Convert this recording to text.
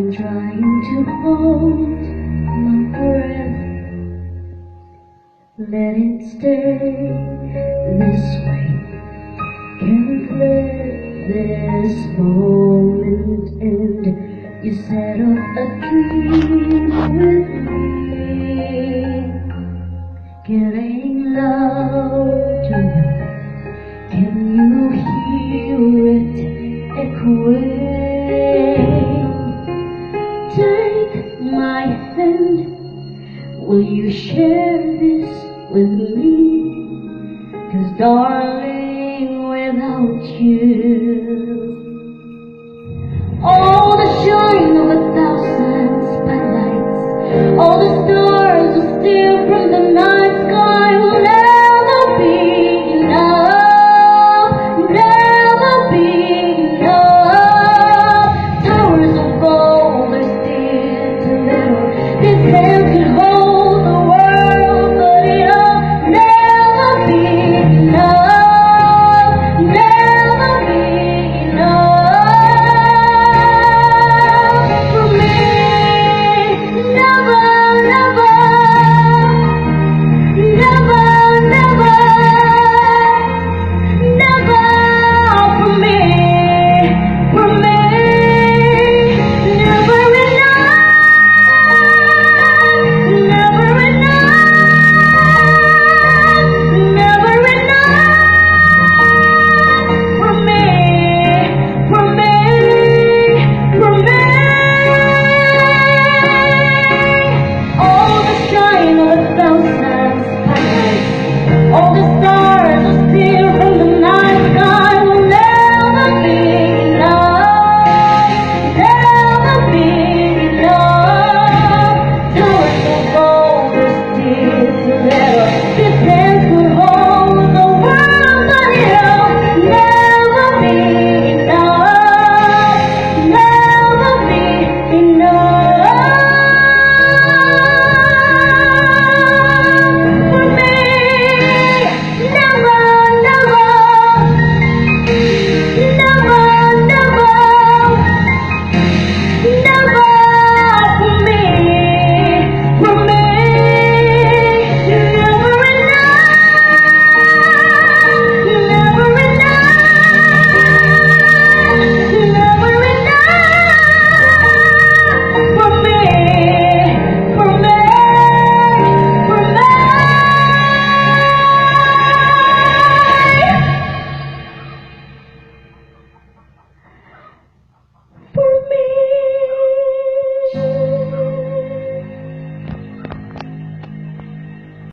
I'm trying to hold my breath. Let it stay this way. Can't let this moment end. You set off a dream with me, getting loud to you. Can you hear it echoing? Take my hand. Will you share this with me? 'Cause darling, without you, all the shine of 1,000